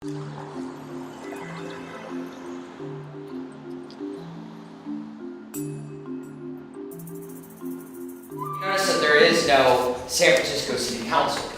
Notice that there is no San Francisco City Council,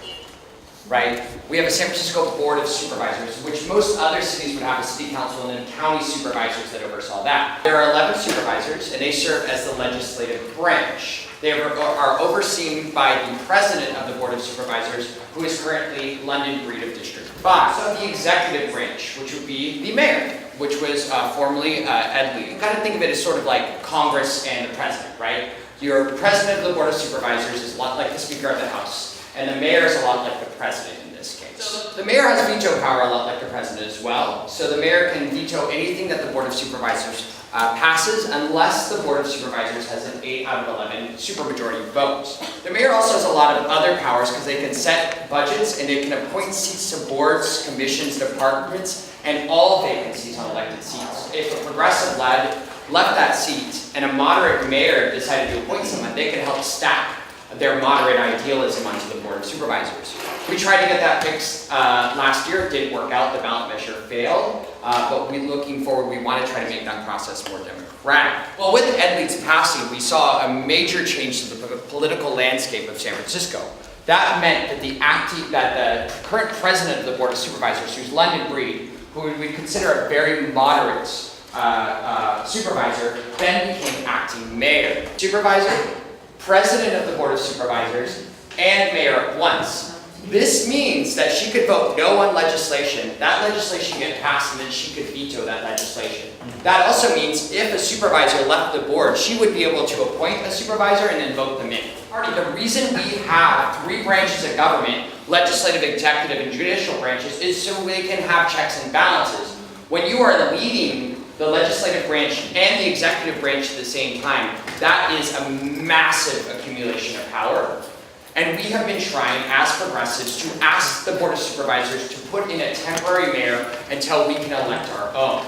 right? We have a San Francisco Board of Supervisors, which most other cities would have a city council and then county supervisors that oversaw that. There are 11 supervisors, and they serve as the legislative branch. They are overseen by the president of the Board of Supervisors, who is currently London Breed of District 5. So the executive branch, which would be the mayor, which was formerly Ed Lee. You kind of think of it as sort of like Congress and the president, right? Your president of the Board of Supervisors is a lot like the Speaker of the House, and the mayor is a lot like the president in this case. So the mayor has veto power a lot like the president as well. So the mayor can veto anything that the Board of Supervisors passes unless the Board of Supervisors has an 8 out of 11 supermajority vote. The mayor also has a lot of other powers because they can set budgets and they can appoint seats to boards, commissions, departments, and all vacancies on elected seats. If a progressive left that seat and a moderate mayor decided to appoint someone, they could help stack their moderate idealism onto the Board of Supervisors. We tried to get that fixed last year. It didn't work out. The ballot measure failed. But looking forward, we want to try to make that process more democratic. Well, with Ed Lee's passing, we saw a major change to the political landscape of San Francisco. That meant that the current president of the Board of Supervisors, who's London Breed, who we consider a very moderate supervisor, then became acting mayor. Supervisor, president of the Board of Supervisors, and mayor at once. This means that she could vote no on legislation, that legislation get passed, and then she could veto that legislation. That also means if a supervisor left the board, she would be able to appoint a supervisor and then vote them in. The reason we have 3 branches of government, legislative, executive, and judicial branches, is so they can have checks and balances. When you are leading the legislative branch and the executive branch at the same time, that is a massive accumulation of power. And we have been trying, as progressives, to ask the Board of Supervisors to put in a temporary mayor until we can elect our own.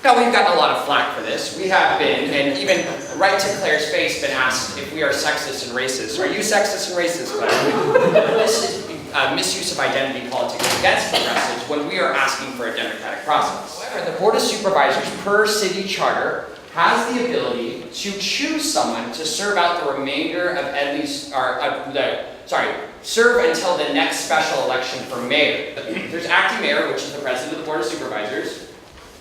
Now, we've gotten a lot of flack for this. We have been, and even right to Claire's face, been asked if we are sexist and racist. Are you sexist and racist, Claire? This is misuse of identity politics against progressives when we are asking for a democratic process. However, the Board of Supervisors, per city charter, has the ability to choose someone to serve out the remainder of serve until the next special election for mayor. There's acting mayor, which is the president of the Board of Supervisors,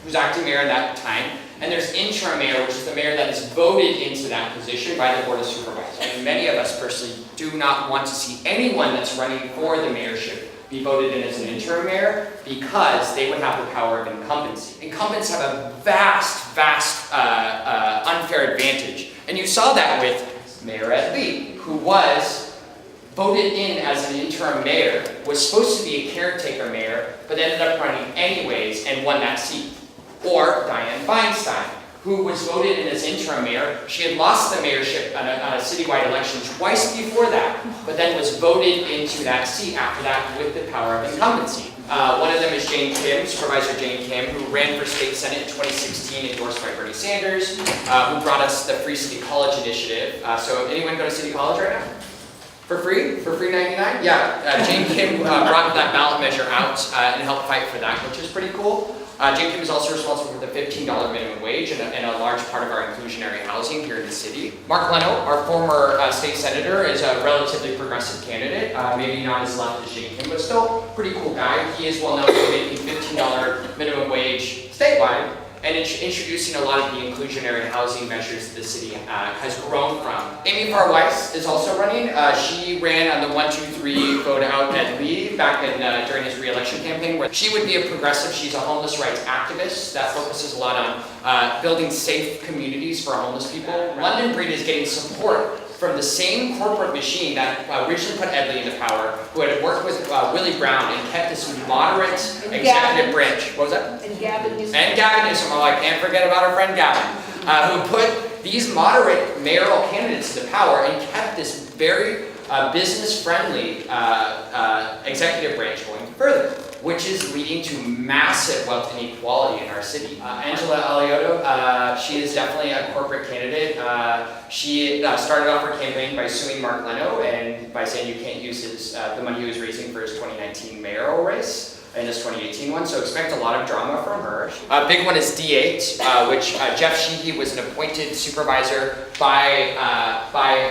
who's acting mayor at that time, and there's interim mayor, which is the mayor that is voted into that position by the Board of Supervisors. And many of us personally do not want to see anyone that's running for the mayorship be voted in as an interim mayor because they would have the power of incumbency. Incumbents have a vast unfair advantage. And you saw that with Mayor Ed Lee, who was voted in as an interim mayor, was supposed to be a caretaker mayor, but ended up running anyways and won that seat. Or Dianne Feinstein, who was voted in as interim mayor. She had lost the mayorship on a citywide election twice before that, but then was voted into that seat after that with the power of incumbency. One of them is Jane Kim, Supervisor Jane Kim, who ran for state senate in 2016, endorsed by Bernie Sanders, who brought us the Free City College Initiative. So anyone go to City College right now? For free? For free 99? Yeah, Jane Kim brought that ballot measure out and helped fight for that, which is pretty cool. Jane Kim is also responsible for the $15 minimum wage and a large part of our inclusionary housing here in the city. Mark Leno, our former state senator, is a relatively progressive candidate, maybe not as left as Jane Kim, but still pretty cool guy. He is well known for making $15 minimum wage statewide and introducing a lot of the inclusionary housing measures that the city has grown from. Amy Farr-Weiss is also running. She ran on the 1-2-3 vote out Ed Lee back during his re-election campaign, where she would be a progressive. She's a homeless rights activist that focuses a lot on building safe communities for homeless people. London Breed is getting support from the same corporate machine that originally put Ed Lee into power, who had worked with Willie Brown and kept this moderate executive branch. What was that? And Gavin Newsom. And Gavin Newsom. Oh, I can't forget about our friend Gavin, who put these moderate mayoral candidates into power and kept this very business-friendly executive branch going further, which is leading to massive wealth inequality in our city. Angela Aliotto, she is definitely a corporate candidate. She started off her campaign by suing Mark Leno and by saying you can't use the money he was raising for his 2019 mayoral race. in this 2018 one, so expect a lot of drama from her. A big one is D8, which Jeff Sheehy was an appointed supervisor by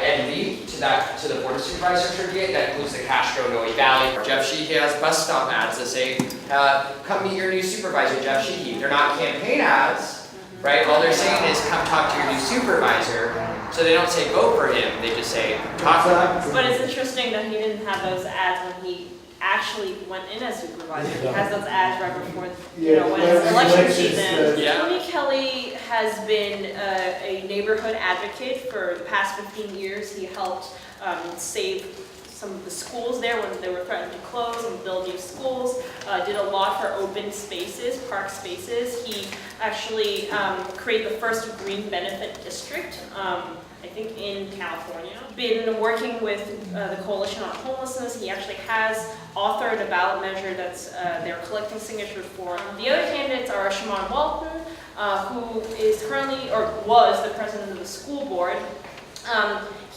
Ed Lee to the Board of Supervisors for D8. That includes the Castro, Noe Valley. Jeff Sheehy has bus stop ads that say, come meet your new supervisor, Jeff Sheehy. They're not campaign ads, right? All they're saying is come talk to your new supervisor. So they don't say vote for him, they just say talk to him. But it's interesting that he didn't have those ads when he actually went in as supervisor. He has those ads right before, when it's election season. Tony Kelly has been a neighborhood advocate for the past 15 years. He helped save some of the schools there when they were threatened to close and build new schools. Did a lot for open spaces, park spaces. He actually created the first green benefit district, I think in California. Been working with the Coalition on Homelessness. He actually has authored a ballot measure that's they're collecting signatures for. The other candidates are Shimon Walton, who is currently, or was, the president of the school board.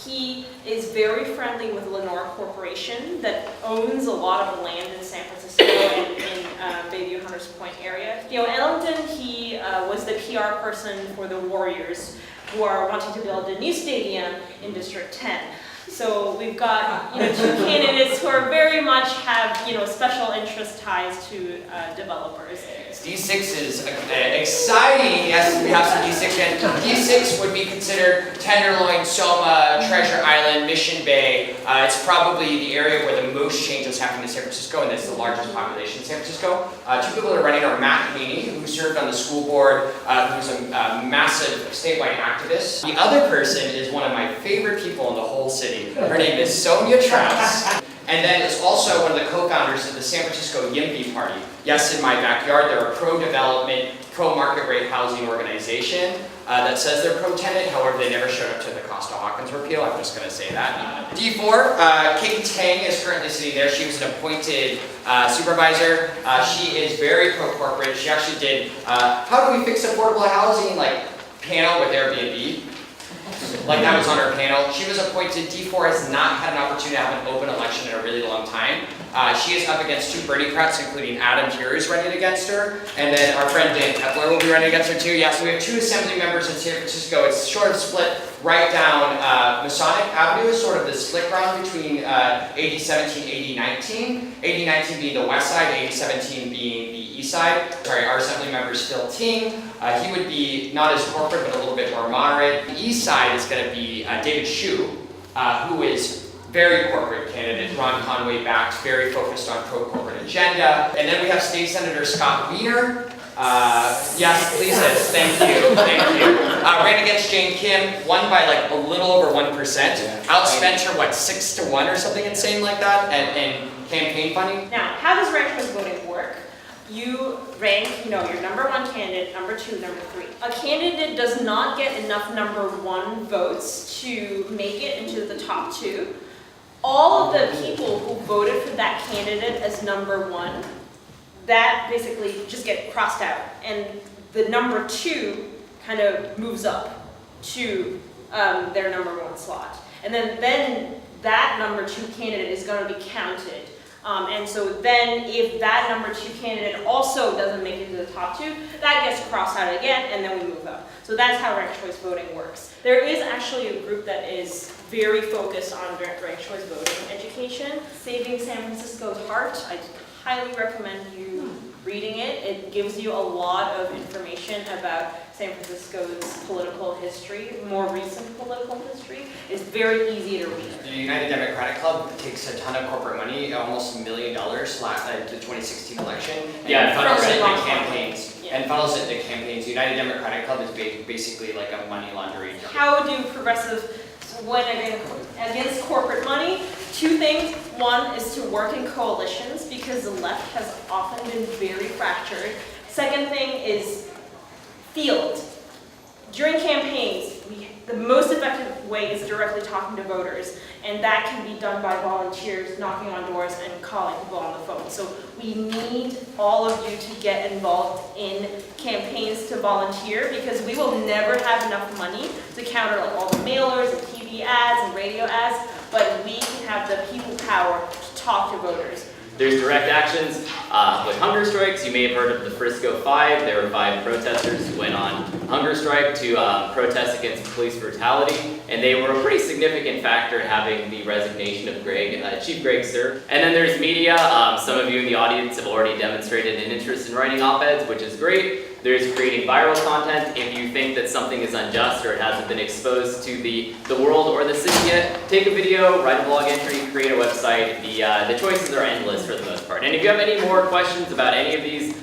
He is very friendly with Lenore Corporation that owns a lot of the land in San Francisco and in Bayview Hunters Point area. In Ellington, he was the PR person for the Warriors, who are wanting to build a new stadium in District 10. So we've got two candidates who are very much have special interest ties to developers. D6 is exciting. Yes, we have some D6 in. D6 would be considered Tenderloin, Soma, Treasure Island, Mission Bay. It's probably the area where the most changes happen in San Francisco, and it's the largest population in San Francisco. Two people that are running are Matt Haney, who served on the school board, who's a massive statewide activist. The other person is one of my favorite people in the whole city. Her name is Sonia Traus. And then is also one of the co-founders of the San Francisco YIMBY Party. Yes, in my backyard, they're a pro-development, pro-market rate housing organization that says they're pro-tenant. However, they never showed up to the Costa-Hawkins repeal. I'm just going to say that. D4, Katie Tang is currently sitting there. She was an appointed supervisor. She is very pro-corporate. She actually did, how do we fix affordable housing, panel with Airbnb. That was on her panel. She was appointed. D4 has not had an opportunity to have an open election in a really long time. She is up against two Berniecrats, including Adam here is running against her. And then our friend Dan Kepler will be running against her too. Yeah, so we have two assembly members in San Francisco. It's sort of split right down Masonic Avenue is sort of the split ground between 8017, 8019. 8019 being the west side, 8017 being the east side. Sorry, our assembly member is Phil Ting. He would be not as corporate, but a little bit more moderate. The east side is going to be David Hsu, who is very corporate candidate, Ron Conway backed, very focused on pro-corporate agenda. And then we have State Senator Scott Wiener. Yes, please, thank you. Ran against Jane Kim, won by a little over 1%. Outspent her, 6 to 1 or something insane like that, and campaign funding. Now, how does ranked choice voting work? You rank, your number 1 candidate, number 2, number 3. A candidate does not get enough number 1 votes to make it into the top 2. All of the people who voted for that candidate as number 1, that basically just get crossed out. And the number 2 kind of moves up to their number 1 slot. And then that number 2 candidate is going to be counted. And so then if that number 2 candidate also doesn't make it to the top 2, that gets crossed out again, and then we move up. So that's how ranked choice voting works. There is actually a group that is very focused on ranked choice voting education. Saving San Francisco's Heart, I highly recommend you reading it. It gives you a lot of information about San Francisco's political history, more recent political history. It's very easy to read. The United Democratic Club takes a ton of corporate money, almost $1 million the 2016 election, and funnels it into campaigns. Yeah. And funnels it into campaigns. The United Democratic Club is basically like a money laundering. How do progressives win against corporate money? 2 things. 1 is to work in coalitions, because the left has often been very fractured. Second thing is field. During campaigns, the most effective way is directly talking to voters, and that can be done by volunteers knocking on doors and calling people on the phone. So we need all of you to get involved in campaigns to volunteer, because we will never have enough money to counter all the mailers and TV ads and radio ads, but we can have the people power to talk to voters. There's direct actions with hunger strikes. You may have heard of the Frisco Five. There were 5 protesters who went on hunger strike to protest against police brutality, and they were a pretty significant factor in having the resignation of Chief Greg Sir. And then there's media. Some of you in the audience have already demonstrated an interest in writing op-eds, which is great. There's creating viral content. If you think that something is unjust or it hasn't been exposed to the world or the city yet, take a video, write a blog entry, create a website. The choices are endless for the most part. And if you have any more questions about any of these,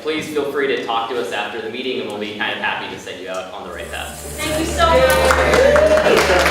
please feel free to talk to us after the meeting, and we'll be kind of happy to send you out on the right path. Thank you so much.